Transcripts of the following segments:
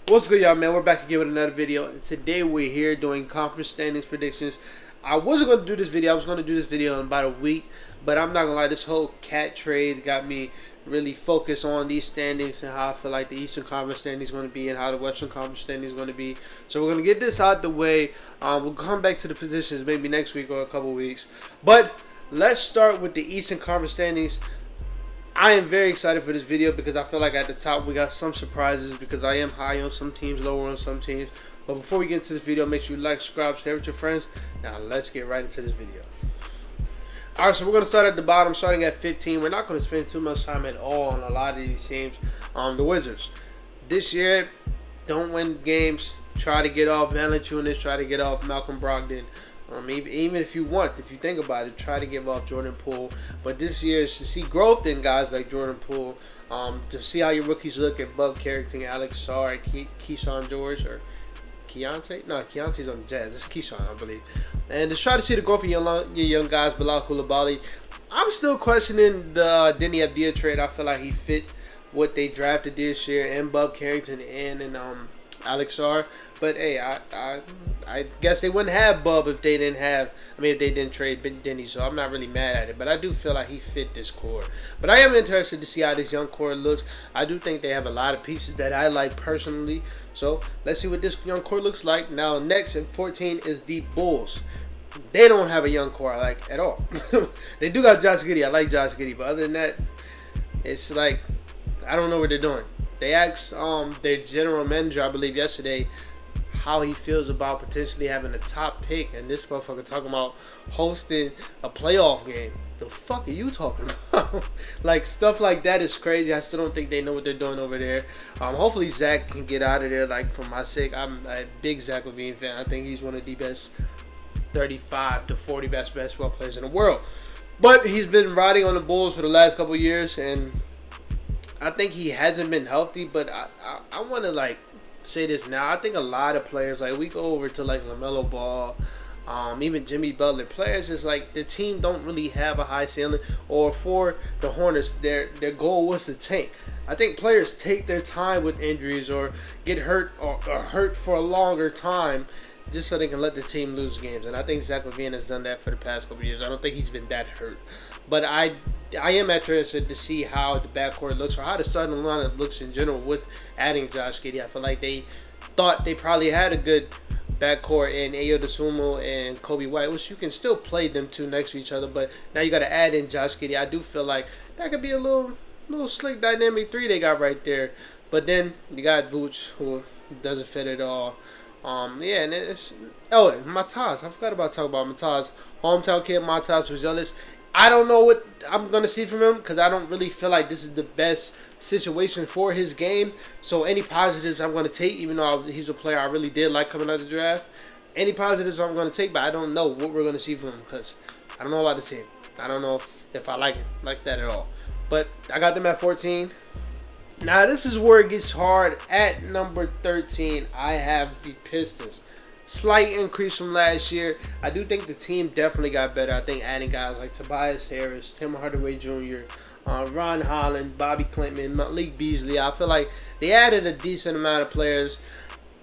What's good, y'all, man? We're back again with another video. And today we're here doing conference standings predictions. I wasn't going to do this video. I was going to do this video in about a week. But I'm not going to lie, this whole cat trade got me really focused on these standings and how I feel like the Eastern Conference standings is going to be and how the Western Conference standings is going to be. So we're going to get this out the way. We'll come back to the positions maybe next week or a couple weeks. But let's start with the Eastern Conference standings. I am very excited for this video because I feel like at the top we got some surprises because I am high on some teams, lower on some teams. But before we get into this video, make sure you like, subscribe, share with your friends. Now let's get right into this video. Alright, so we're going to start at the bottom, starting at 15. We're not going to spend too much time at all on a lot of these teams. The Wizards. This year, don't win games. Try to get off Valanciunas, try to get off Malcolm Brogdon. Even if you think about it, try to give off Jordan Poole. But this year is to see growth in guys like Jordan Poole, to see how your rookies look at Bub Carrington, Alex Sarr, Keyshawn George, or Keontae? No, Keontae's on the Jazz. It's Keyshawn, I believe. And just try to see the growth of your young guys, Bilal Coulibaly. I'm still questioning the Denny Avdija trade. I feel like he fit what they drafted this year, and Bub Carrington and Alex Sarr. But hey, I guess they wouldn't have Bub if they didn't trade Denny, so I'm not really mad at it. But I do feel like he fit this core. But I am interested to see how this young core looks. I do think they have a lot of pieces that I like personally. So let's see what this young core looks like. Now next in 14 is the Bulls. They don't have a young core I like at all. They do got Josh Giddey. I like Josh Giddey, but other than that, it's like I don't know what they're doing. They asked their general manager, I believe yesterday, how he feels about potentially having a top pick, and this motherfucker talking about hosting a playoff game. The fuck are you talking about? Like, stuff like that is crazy. I still don't think they know what they're doing over there. Hopefully Zach can get out of there. Like, for my sake, I'm a big Zach LaVine fan. I think he's one of the best 35 to 40 best basketball players in the world. But he's been riding on the Bulls for the last couple of years, and I think he hasn't been healthy. But I want to, like, say this now. I think a lot of players, like, we go over to like LaMelo Ball, even Jimmy Butler, players is like the team don't really have a high ceiling. Or for the Hornets, their goal was to tank. I think players take their time with injuries or get hurt or hurt for a longer time just so they can let the team lose games. And I think Zach LaVine has done that for the past couple of years. I don't think he's been that hurt. But I am interested to see how the backcourt looks or how the starting lineup looks in general with adding Josh Giddey. I feel like they thought they probably had a good backcourt in Ayo Dosunmu and Kobe White, which you can still play them two next to each other. But now you got to add in Josh Giddey. I do feel like that could be a little slick dynamic three they got right there. But then you got Vooch, who doesn't fit at all. Yeah, and it's Matas. I forgot about talking about Matas. Hometown kid Matas Vazelis. I don't know what I'm going to see from him because I don't really feel like this is the best situation for his game. So any positives I'm going to take, even though he's a player I really did like coming out of the draft. Any positives I'm going to take, but I don't know what we're going to see from him because I don't know about the team. I don't know if I like it like that at all. But I got them at 14. Now this is where it gets hard. At number 13, I have the Pistons. Slight increase from last year. I do think the team definitely got better. I think adding guys like Tobias Harris, Tim Hardaway Jr., Ron Holland, Bobby Clinton, Malik Beasley. I feel like they added a decent amount of players.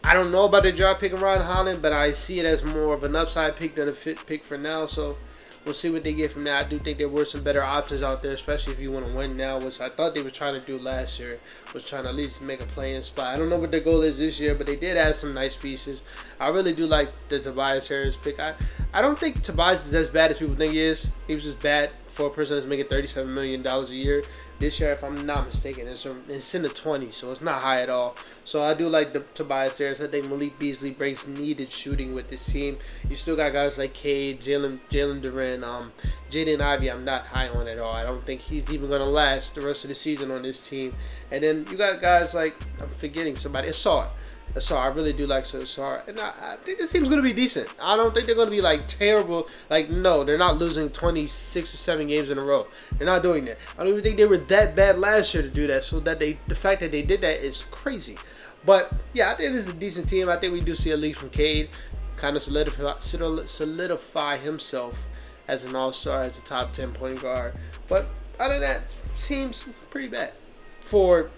I don't know about the draft pick of Ron Holland, but I see it as more of an upside pick than a fit pick for now. So we'll see what they get from that. I do think there were some better options out there, especially if you want to win now, which I thought they were trying to do last year, was trying to at least make a play-in spot. I don't know what their goal is this year, but they did add some nice pieces. I really do like the Tobias Harris pick. I don't think Tobias is as bad as people think he is. He was just bad for a person that's making $37 million a year. This year, if I'm not mistaken, it's in the 20s, so it's not high at all. So I do like the Tobias Harris. I think Malik Beasley brings needed shooting with this team. You still got guys like Cade, Jalen Duren, Jaden Ivey. I'm not high on at all. I don't think he's even going to last the rest of the season on this team. And then you got guys like, I'm forgetting somebody, Asar. I really do like Asar. And I think this team's going to be decent. I don't think they're going to be like terrible. Like, no, they're not losing 26 or 7 games in a row. They're not doing that. I don't even think they were that bad last year to do that. So that the fact that they did that is crazy. But yeah, I think this is a decent team. I think we do see a lead from Cade kind of solidify himself as an all-star, as a top 10 point guard. But other than that, seems pretty bad for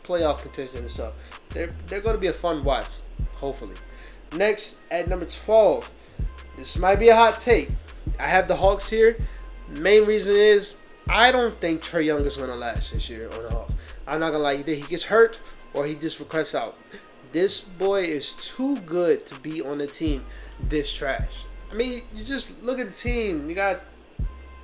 playoff contention and stuff. they're going to be a fun watch, hopefully. Next, at number 12, this might be a hot take. I have the Hawks here. Main reason is I don't think Trae Young is going to last this year on the Hawks. I'm not going to lie. Either he gets hurt or he just requests out. This boy is too good to be on the team this trash. I mean, you just look at the team. You got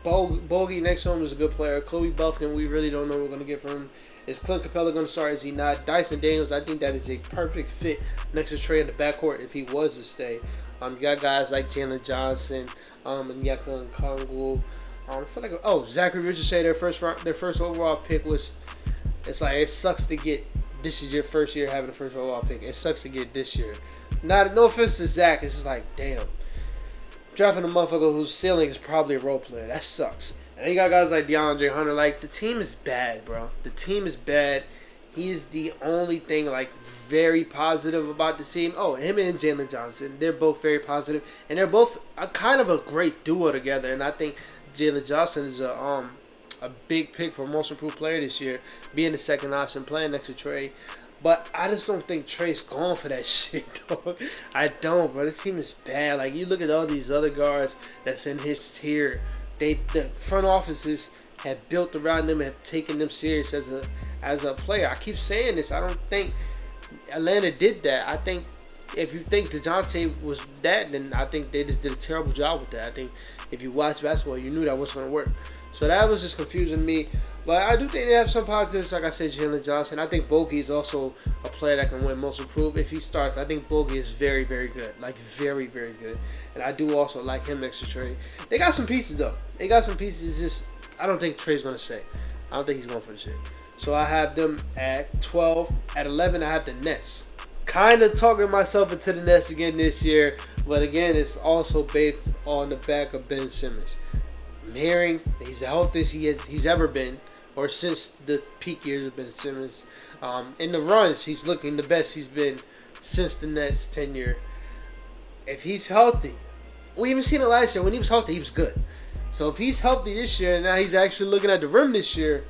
Bogey next to him is a good player. Kobe Buffkin, we really don't know what we're going to get from him. Is Clint Capella going to start? Is he not? Dyson Daniels, I think that is a perfect fit next to Trae in the backcourt if he was to stay. You got guys like Jalen Johnson, and Yeka and Kongu. I feel like Zachary Richardson, their first overall pick was. It's like it sucks to get. This is your first year having the first overall pick. It sucks to get this year. No offense to Zach, it's just like damn. Drafting a motherfucker whose ceiling is probably a role player. That sucks. And then you got guys like DeAndre Hunter. Like, the team is bad, bro. The team is bad. He is the only thing, like, very positive about the team. Oh, him and Jalen Johnson. They're both very positive. And they're both kind of a great duo together. And I think Jalen Johnson is a big pick for most improved player this year. Being the second option, playing next to Trae. But I just don't think Trae's going for that shit, dog. I don't, bro. This team is bad. Like, you look at all these other guards that's in his tier. The front offices have built around them and have taken them serious as a player. I keep saying this. I don't think Atlanta did that. I think if you think DeJounte was that, then I think they just did a terrible job with that. I think if you watch basketball, you knew that wasn't going to work. So that was just confusing me. But I do think they have some positives, like I said, Jalen Johnson. I think Bogey is also a player that can win most improved if he starts. I think Bogey is very, very good. Like, very, very good. And I do also like him next to Trae. They got some pieces, though. They got some pieces. It's just, I don't think Trae's going to stay. I don't think he's going for the shit. So I have them at 12. At 11, I have the Nets. Kind of talking myself into the Nets again this year. But again, it's also based on the back of Ben Simmons. I'm hearing he's the healthiest he's ever been, or since the peak years of Ben Simmons. In the runs, he's looking the best he's been since the Nets' tenure. If he's healthy, we even seen it last year. When he was healthy, he was good. So if he's healthy this year, and now he's actually looking at the rim this year,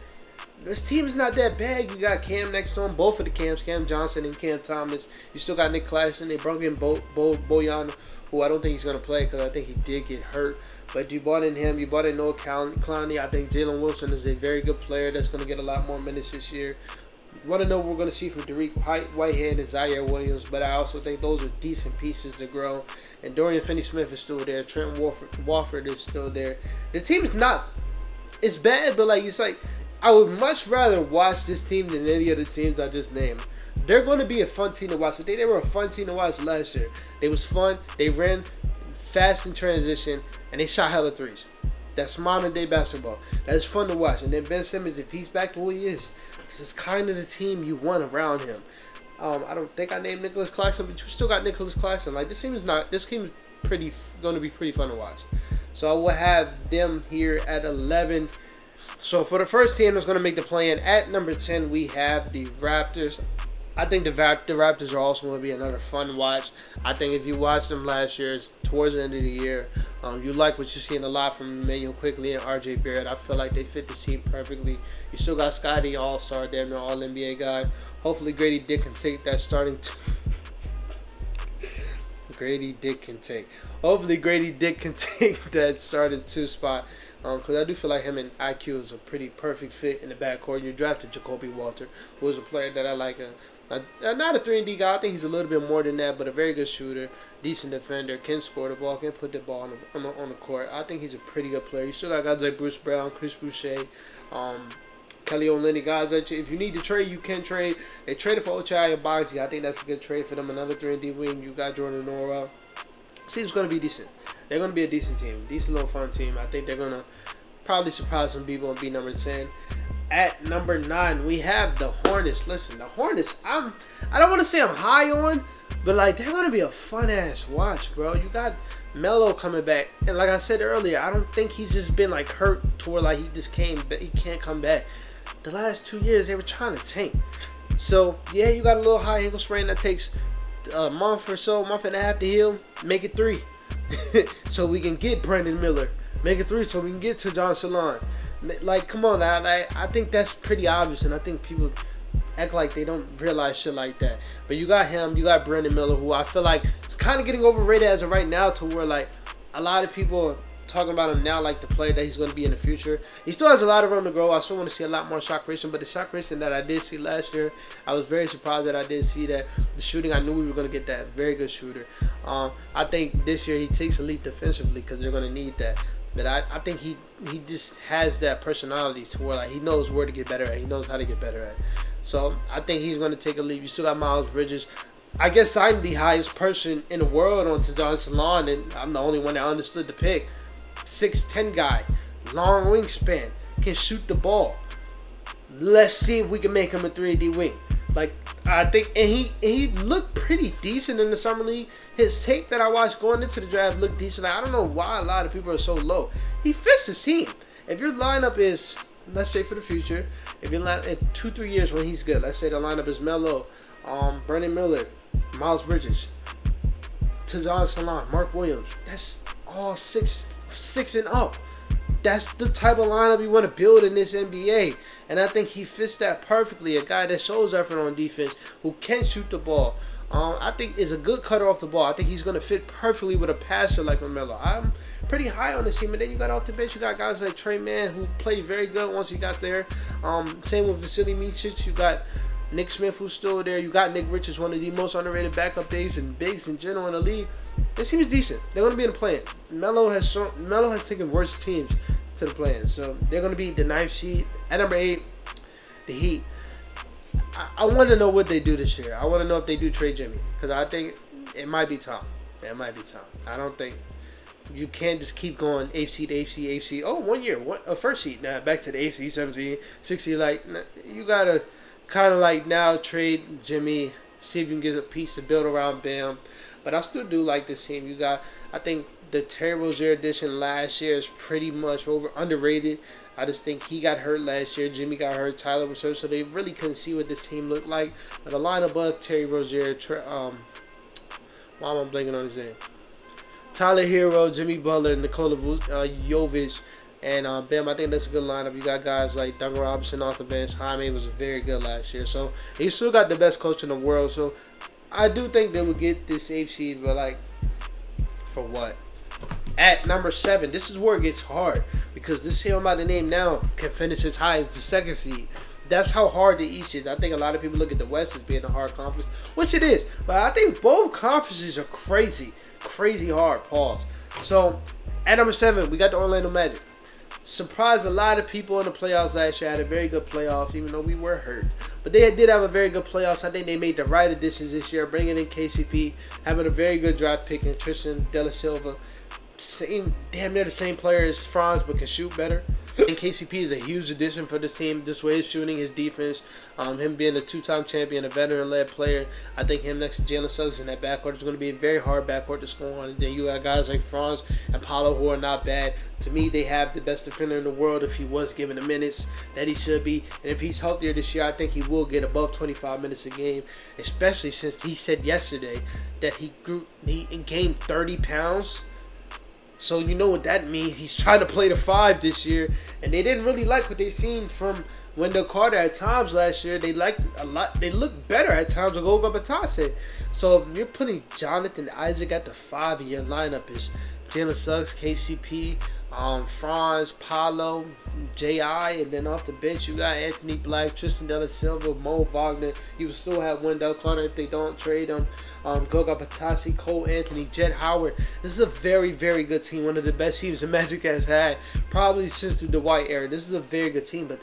this team is not that bad. You got Cam next to him, both of the Cams, Cam Johnson and Cam Thomas. You still got Nick Claxton. They brought in Bojan, who I don't think he's going to play because I think he did get hurt. But you bought in him. You bought in Noah Clowney. I think Jalen Wilson is a very good player that's going to get a lot more minutes this year. You want to know what we're going to see from Dariq Whitehead and Zaire Williams, but I also think those are decent pieces to grow. And Dorian Finney-Smith is still there. Trent Warford is still there. The team is not... It's bad, but it's like... I would much rather watch this team than any of the teams I just named. They're going to be a fun team to watch. I think they were a fun team to watch last year. It was fun. They ran fast in transition, and they shot hella threes. That's modern day basketball. That's fun to watch. And then Ben Simmons, if he's back to who he is, this is kind of the team you want around him. I don't think I named Nicholas Claxton, but you still got Nicholas Claxton. Like, this team is going to be pretty fun to watch. So I will have them here at 11. So for the first team that's going to make the play-in, at number 10, we have the Raptors. I think the Raptors are also going to be another fun watch. I think if you watched them last year, towards the end of the year, you like what you're seeing a lot from Emmanuel Quickley and RJ Barrett. I feel like they fit the team perfectly. You still got Scotty, all-star, damn near all-NBA guy. Hopefully Grady Dick can take that starting Hopefully Grady Dick can take that starting 2 spot. Because I do feel like him and IQ is a pretty perfect fit in the backcourt. You drafted Jacoby Walter, who is a player that I like. Not a 3-and-D guy. I think he's a little bit more than that, but a very good shooter, decent defender, can score the ball, can put the ball on the court. I think he's a pretty good player. You still got guys like Bruce Brown, Chris Boucher, Kelly Olynyk, guys that if you need to trade, you can trade. They traded for Ochai Agbaji. I think that's a good trade for them. Another 3-and-D wing. You got Jordan Nora. Team's going to be decent. They're going to be a decent team. Decent little fun team. I think they're going to probably surprise some people and be number 10. At number 9, we have the Hornets. Listen, the Hornets, I don't want to say I'm high on, but they're going to be a fun-ass watch, bro. You got Melo coming back. And like I said earlier, I don't think he's just been hurt to where he just he can't come back. The last 2 years, they were trying to tank. So, yeah, you got a little high ankle sprain that takes a month or so, month and a half to heal. Make it 3. So we can get Brandon Miller. Make it 3 so we can get to John Salon. Come on, I think that's pretty obvious, and I think people act like they don't realize shit like that. But you got him, you got Brandon Miller, who I feel like is kind of getting overrated as of right now, to where like a lot of people are talking about him now like the player that he's going to be in the future. He still has a lot of room to grow. I still want to see a lot more shot creation, but the shot creation that I did see last year, I was very surprised that I did see that. The shooting, I knew we were going to get that. Very good shooter. I think this year he takes a leap defensively because they're going to need that. But I think he just has that personality to where like he knows where to get better at. He knows how to get better at. So I think he's going to take a leap. You still got Miles Bridges. I guess I'm the highest person in the world on Tadon Salon, and I'm the only one that understood the pick. 6'10" guy, long wingspan, can shoot the ball. Let's see if we can make him a 3D wing. Like, I think, and he looked pretty decent in the summer league. His tape that I watched going into the draft looked decent. I don't know why a lot of people are so low. He fits his team. If your lineup is, let's say for the future, if you're in 2-3 years when he's good, let's say the lineup is Melo, Brandon Miller, Miles Bridges, Tadon Salon, Mark Williams. That's all six and up. That's the type of lineup you want to build in this NBA. And I think he fits that perfectly. A guy that shows effort on defense, who can shoot the ball. I think is a good cutter off the ball. I think he's going to fit perfectly with a passer like LaMelo. I'm pretty high on this team. And then you got off the bench, you got guys like Trey Mann, who played very good once he got there. Same with Vasily Micic. You got Nick Smith, who's still there. You got Nick Richards, one of the most underrated backup bigs and bigs in general in the league. This team is decent. They're going to be in the play-in. Melo has taken worse teams to the play-in. So they're going to be the 9th seed. At number 8, the Heat. I want to know what they do this year. I want to know if they do trade Jimmy. Because I think it might be time. It might be time. I don't think you can't just keep going 8th seed, 8th seed, 8th seed. Oh, 1 year. A first seed. Now back to the 8th seed, 17, 16. Like, you got to kind of like now trade Jimmy. See if you can get a piece to build around Bam. But I still do like this team. You got, I think the Terry Rozier addition last year is pretty much underrated. I just think he got hurt last year. Jimmy got hurt. Tyler was hurt. So they really couldn't see what this team looked like. But the line above Terry Rozier, why am I blanking on his name? Tyler Hero, Jimmy Butler, Nikola Jovic, and Bam. I think that's a good lineup. You got guys like Duncan Robinson off the bench. Jaime was very good last year. So he still got the best coach in the world. So I do think they will get this 8th seed, but like, for what? At number 7, this is where it gets hard because this team I'm about to name now can finish as high as the 2nd seed. That's how hard the East is. I think a lot of people look at the West as being a hard conference, which it is. But I think both conferences are crazy hard. Pause. So at number 7, we got the Orlando Magic. Surprised a lot of people in the playoffs last year. Had a very good playoffs, even though we were hurt. But they did have a very good playoffs. I think they made the right additions this year, bringing in KCP, having a very good draft pick in Tristan De La Silva. Damn near the same player as Franz, but can shoot better. And KCP is a huge addition for this team. This way, his shooting, his defense, him being a 2-time champion, a veteran-led player. I think him next to Jalen Suggs in that backcourt is going to be a very hard backcourt to score on. And then you got guys like Franz and Paolo who are not bad. To me, they have the best defender in the world if he was given the minutes that he should be. And if he's healthier this year, I think he will get above 25 minutes a game, especially since he said yesterday that he gained 30 pounds. So you know what that means. He's trying to play the 5 this year. And they didn't really like what they seen from Wendell Carter at times last year. They liked a lot. They looked better at times with Goga Batase. So if you're putting Jonathan Isaac at the 5 in your lineup is Jalen Suggs, KCP, Franz, Paolo, J.I., and then off the bench you got Anthony Black, Tristan De La Silva, Mo Wagner. You will still have Wendell Carter if they don't trade him. Goga Batase, Cole Anthony, Jet Howard. This is a very, very good team. One of the best teams the Magic has had probably since the Dwight era. This is a very good team, but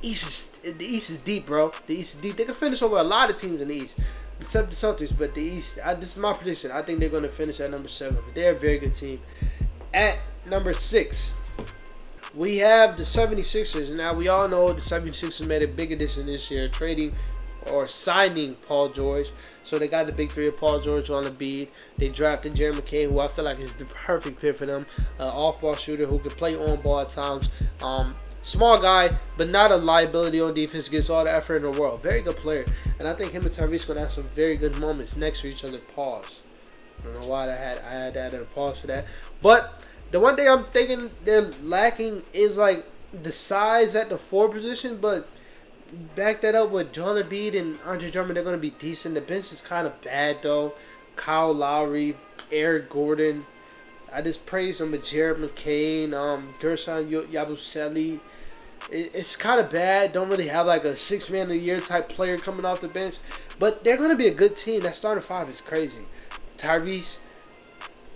the East is deep, bro. The East is deep. They can finish over a lot of teams in the East, except the Celtics. But the East, this is my prediction. I think they're going to finish at number 7. But they're a very good team. At number 6, we have the 76ers. Now, we all know the 76ers made a big addition this year, trading or signing Paul George. So they got the big 3 of Paul George on the beat. They drafted Jerry McCain, who I feel like is the perfect fit for them. Off-ball shooter who can play on-ball at times. Small guy, but not a liability on defense. Gets all the effort in the world. Very good player. And I think him and Tyrese going to have some very good moments next to each other. Pause. I don't know why I had added a pause to that. But the one thing I'm thinking they're lacking is like the size at the 4 position. But back that up with Joel Embiid and Andre Drummond. They're going to be decent. The bench is kind of bad though. Kyle Lowry, Eric Gordon. I just praise them with Jared McCain, Gershon Yabusele. It's kind of bad. Don't really have like a 6-man a year type player coming off the bench, but they're going to be a good team. That starting five is crazy. Tyrese,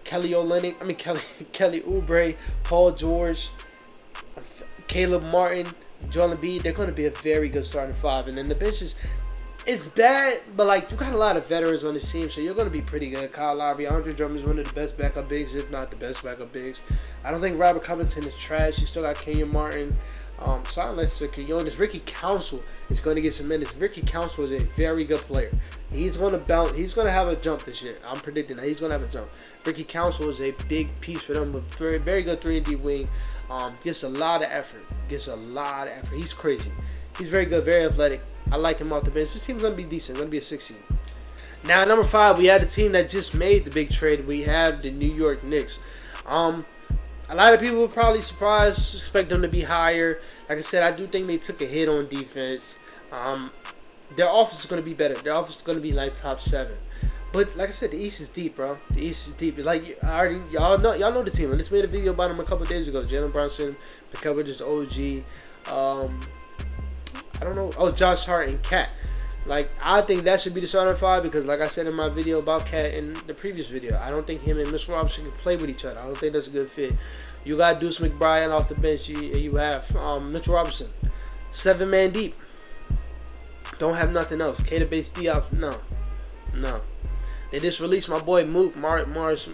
Kelly Olynyk, Kelly Oubre, Paul George, Caleb Martin, Joel Embiid. They're going to be a very good starting five, and then the bench is. It's bad, but like you got a lot of veterans on this team, so you're gonna be pretty good. Kyle Lowry, Andre Drummond is one of the best backup bigs, if not the best backup bigs. I don't think Robert Covington is trash. You still got Kenyon Martin, Silas Quinones. Ricky Council is going to get some minutes. Ricky Council is a very good player. He's going to bounce. He's going to have a jump this year. I'm predicting that he's going to have a jump. Ricky Council is a big piece for them. A very, very good 3-and-D wing. Gets a lot of effort. He's crazy. He's very good, very athletic. I like him off the bench. This team's going to be decent. It's going to be a 6 seed. Now, number 5, we had a team that just made the big trade. We have the New York Knicks. A lot of people were probably surprised, expect them to be higher. Like I said, I do think they took a hit on defense. Their offense is going to be better. Their offense is going to be like top 7. But like I said, the East is deep, bro. The East is deep. Like y'all know the team. I just made a video about them a couple days ago. Jalen Brunson, Mikal Bridges, OG. I don't know. Oh, Josh Hart and Cat. Like, I think that should be the starting 5 because, like I said in my video about Cat in the previous video, I don't think him and Mitchell Robinson can play with each other. I don't think that's a good fit. You got Deuce McBride off the bench. You have Mitchell Robinson. 7-man deep. Don't have nothing else. Keita Bates-Diop, no. They just released my boy Marquise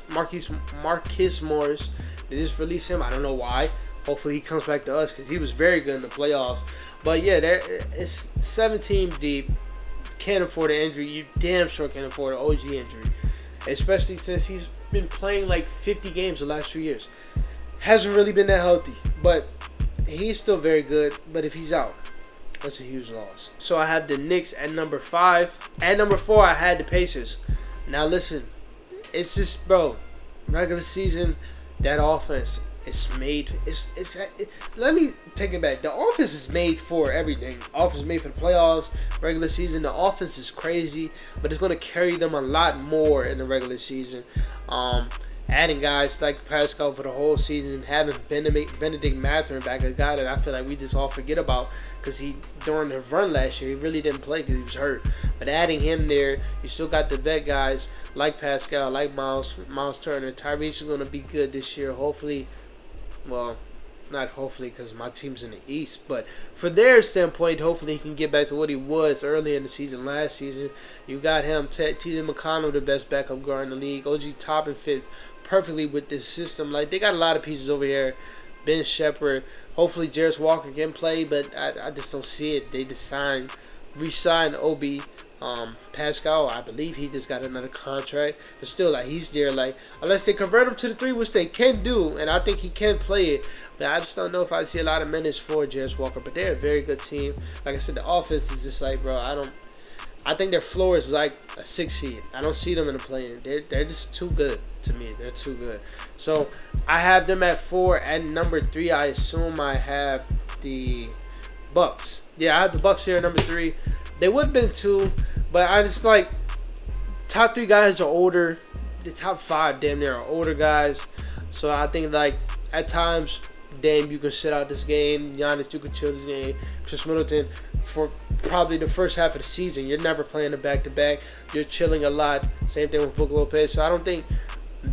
Morris. They just released him. I don't know why. Hopefully he comes back to us because he was very good in the playoffs. But yeah, it's 7 teams deep. Can't afford an injury. You damn sure can't afford an OG injury. Especially since he's been playing like 50 games the last 2 years. Hasn't really been that healthy. But he's still very good. But if he's out, that's a huge loss. So I have the Knicks at number 5. At number 4, I had the Pacers. Now listen, it's just, bro, regular season, that offense is made. Let me take it back. The offense is made for everything. Offense is made for the playoffs, regular season. The offense is crazy, but it's going to carry them a lot more in the regular season. Adding guys like Pascal for the whole season, having Benedict Mathurin back, a guy that I feel like we just all forget about because he during the run last year he really didn't play because he was hurt. But adding him there, you still got the vet guys like Pascal, like Miles Turner. Tyrese is going to be good this year. Hopefully, well, not hopefully because my team's in the East, but for their standpoint, hopefully he can get back to what he was early in the season. Last season, you got him, T.J. McConnell, the best backup guard in the league. OG Toppin fit perfectly with this system. Like, they got a lot of pieces over here. Ben Shepherd. Hopefully Jarris Walker can play, but I just don't see it. They just re-signed Obi. Pascal, I believe he just got another contract, but still, like, he's there, like, unless they convert him to the 3, which they can do, and I think he can play it, but I just don't know if I see a lot of minutes for Jarris Walker. But they're a very good team. Like I said, the offense is just like, bro, I think their floor is like a 6 seed. I don't see them in the play-in. They're just too good to me. They're too good. So I have them at 4. At number 3, I assume I have the Bucks. Yeah, I have the Bucks here at number 3. They would have been 2, but I just like top 3 guys are older. The top 5 damn near are older guys. So I think like at times, Dame, you can sit out this game. Giannis, you can chill this game. Chris Middleton, for probably the first half of the season, you're never playing a back-to-back. You're chilling a lot. Same thing with Brook Lopez. So I don't think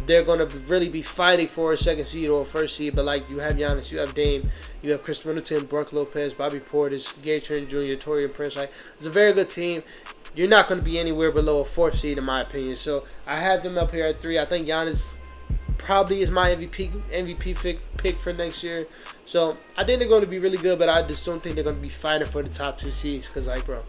they're going to really be fighting for a 2nd seed or a 1st seed. But like, you have Giannis, you have Dame, you have Chris Middleton, Brook Lopez, Bobby Portis, Gary Trent Jr., Taurean Prince. Like, it's a very good team. You're not going to be anywhere below a 4th seed in my opinion. So I have them up here at 3. I think Giannis probably is my MVP pick for next year. So I think they're going to be really good, but I just don't think they're going to be fighting for the top 2 seeds because, like, bro,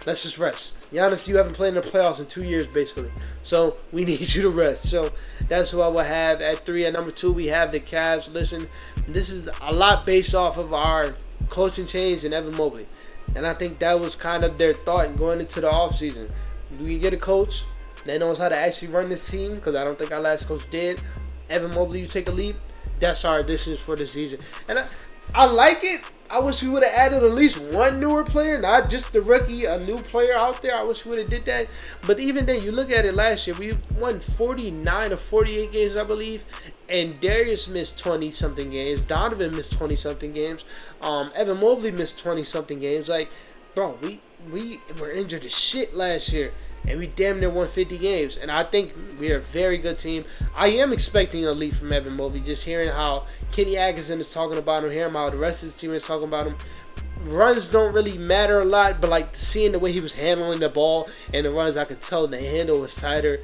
let's just rest. Giannis, you haven't played in the playoffs in 2 years, basically. So we need you to rest. So that's who I will have at 3. At number 2, we have the Cavs. Listen, this is a lot based off of our coaching change in Evan Mobley. And I think that was kind of their thought in going into the offseason. We get a coach that knows how to actually run this team, because I don't think our last coach did. Evan Mobley, you take a leap. That's our additions for the season. And I like it. I wish we would have added at least one newer player, not just the rookie, a new player out there. I wish we would have did that. But even then, you look at it last year, we won 49 or 48 games, I believe. And Darius missed 20-something games. Donovan missed 20-something games. Evan Mobley missed 20-something games. Like, bro, we were injured as shit last year. And we damn near won 50 games. And I think we're a very good team. I am expecting a leap from Evan Mobley. Just hearing how Kenny Atkinson is talking about him, hearing how the rest of his team is talking about him. Runs don't really matter a lot, but like seeing the way he was handling the ball and the runs, I could tell the handle was tighter.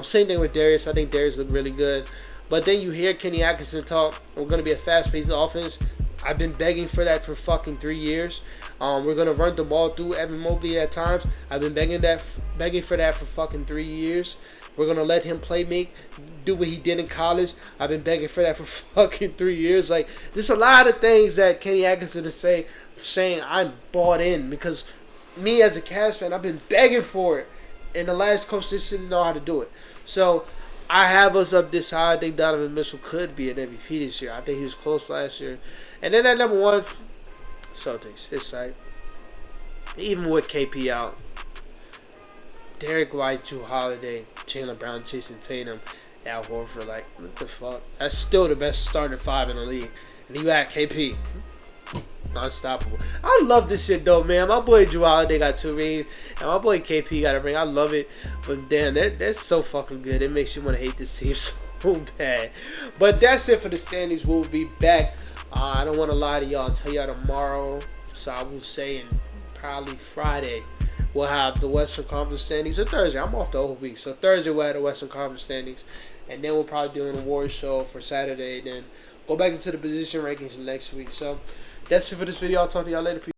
Same thing with Darius. I think Darius looked really good. But then you hear Kenny Atkinson talk, we're going to be a fast-paced offense. I've been begging for that for fucking 3 years. We're going to run the ball through Evan Mobley at times. I've been begging for that for fucking 3 years. We're going to let him do what he did in college. I've been begging for that for fucking 3 years. Like, there's a lot of things that Kenny Atkinson is saying I'm bought in, because me as a Cavs fan, I've been begging for it. And the last coach just didn't know how to do it. So I have us up this high. I think Donovan Mitchell could be an MVP this year. I think he was close last year. And then at number 1, Celtics, his side. Even with KP out, Derek White, Jrue Holiday, Jaylen Brown, Jason Tatum, Al Horford, like, what the fuck? That's still the best starting 5 in the league. And you got KP. Unstoppable. I love this shit though, man. My boy Jrue Holiday got 2 rings, and my boy KP got a ring. I love it. But damn, that's so fucking good. It makes you want to hate this team so bad. But that's it for the standings. We'll be back. I don't want to lie to y'all. I'll tell y'all tomorrow. So I will say, probably Friday, we'll have the Western Conference standings. Or Thursday. I'm off the whole week. So Thursday we'll have the Western Conference standings. And then we'll probably do an awards show for Saturday. Then go back into the position rankings next week. So that's it for this video. I'll talk to y'all later.